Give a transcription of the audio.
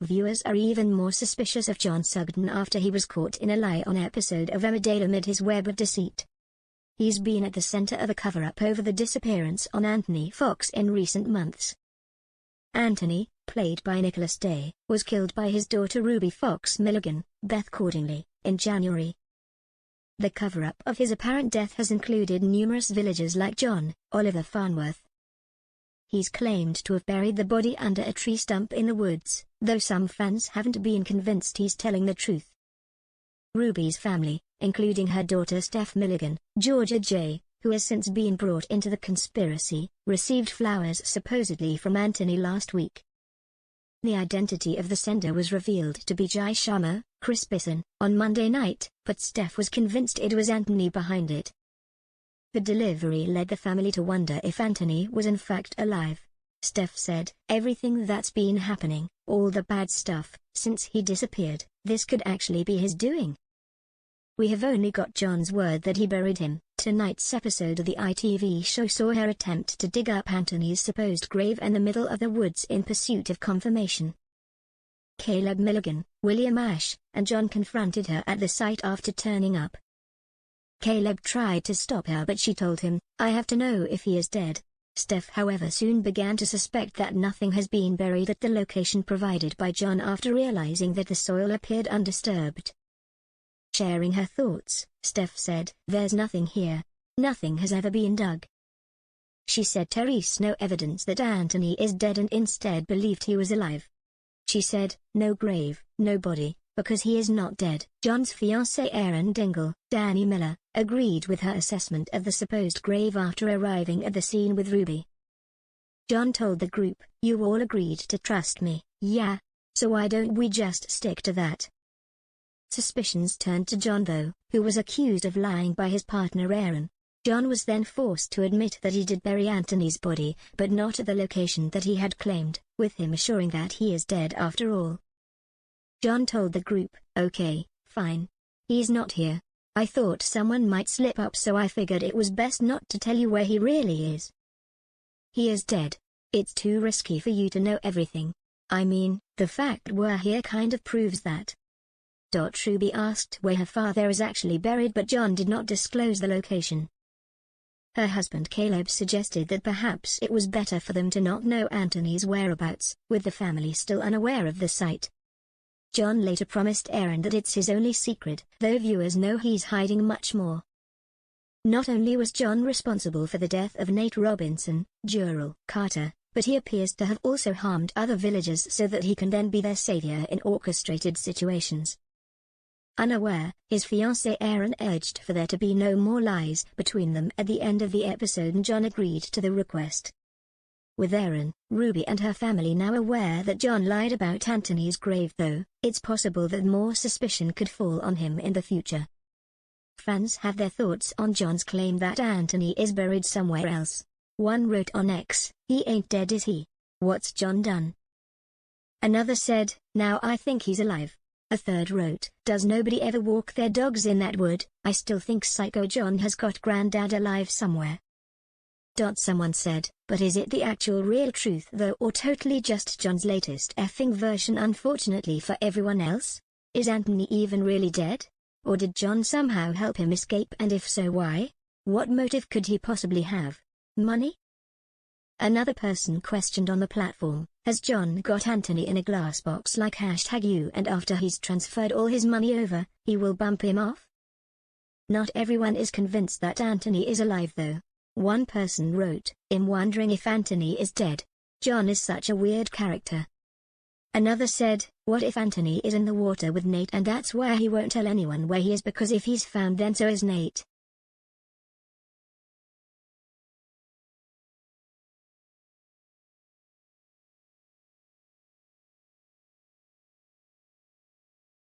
Viewers are even more suspicious of John Sugden after he was caught in a lie-on episode of Emmerdale amid his web of deceit. He's been at the center of a cover-up over the disappearance on Anthony Fox in recent months. Anthony, played by Nicholas Day, was killed by his daughter Ruby Fox-Milligan, Beth Cordingley, in January. The cover-up of his apparent death has included numerous villagers like John Oliver Farnworth. He's claimed to have buried the body under a tree stump in the woods, though some fans haven't been convinced he's telling the truth. Ruby's family, including her daughter Steph Milligan, Georgia J., who has since been brought into the conspiracy, received flowers supposedly from Anthony last week. The identity of the sender was revealed to be Jai Sharma, Chris Bisson, on Monday night, but Steph was convinced it was Anthony behind it. The delivery led the family to wonder if Anthony was in fact alive. Steph said, "Everything that's been happening, all the bad stuff, since he disappeared, this could actually be his doing. We have only got John's word that he buried him." Tonight's episode of the ITV show saw her attempt to dig up Anthony's supposed grave in the middle of the woods in pursuit of confirmation. Caleb Milligan, William Ash, and John confronted her at the site after turning up. Caleb tried to stop her but she told him, "I have to know if he is dead." Steph however soon began to suspect that nothing has been buried at the location provided by John after realizing that the soil appeared undisturbed. Sharing her thoughts, Steph said, "There's nothing here. Nothing has ever been dug." She said there's no evidence that Anthony is dead and instead believed he was alive. She said, "No grave, no body, because he is not dead." John's fiancée Erin Dingle, Danny Miller, agreed with her assessment of the supposed grave after arriving at the scene with Ruby. John told the group, "You all agreed to trust me, yeah? So why don't we just stick to that?" Suspicions turned to John though, who was accused of lying by his partner Erin. John was then forced to admit that he did bury Anthony's body, but not at the location that he had claimed, with him assuring that he is dead after all. John told the group, "Okay, fine. He's not here. I thought someone might slip up so I figured it was best not to tell you where he really is. He is dead. It's too risky for you to know everything. I mean, the fact we're here kind of proves that." Ruby asked where her father is actually buried but John did not disclose the location. Her husband Caleb suggested that perhaps it was better for them to not know Anthony's whereabouts, with the family still unaware of the site. John later promised Erin that it's his only secret, though viewers know he's hiding much more. Not only was John responsible for the death of Nate Robinson, Jurel Carter, but he appears to have also harmed other villagers so that he can then be their savior in orchestrated situations. Unaware, his fiancée Erin urged for there to be no more lies between them at the end of the episode and John agreed to the request. With Erin, Ruby and her family now aware that John lied about Anthony's grave though, it's possible that more suspicion could fall on him in the future. Fans have their thoughts on John's claim that Anthony is buried somewhere else. One wrote on X, "He ain't dead is he? What's John done?" Another said, "Now I think he's alive." A third wrote, "Does nobody ever walk their dogs in that wood? I still think Psycho John has got Granddad alive somewhere." Someone said, "But is it the actual real truth though or totally just John's latest effing version unfortunately for everyone else? Is Anthony even really dead? Or did John somehow help him escape and if so why? What motive could he possibly have? Money?" Another person questioned on the platform, "Has John got Anthony in a glass box like #you and after he's transferred all his money over, he will bump him off?" Not everyone is convinced that Anthony is alive though. One person wrote, "I'm wondering if Anthony is dead. John is such a weird character." Another said, "What if Anthony is in the water with Nate and that's where he won't tell anyone where he is because if he's found then so is Nate,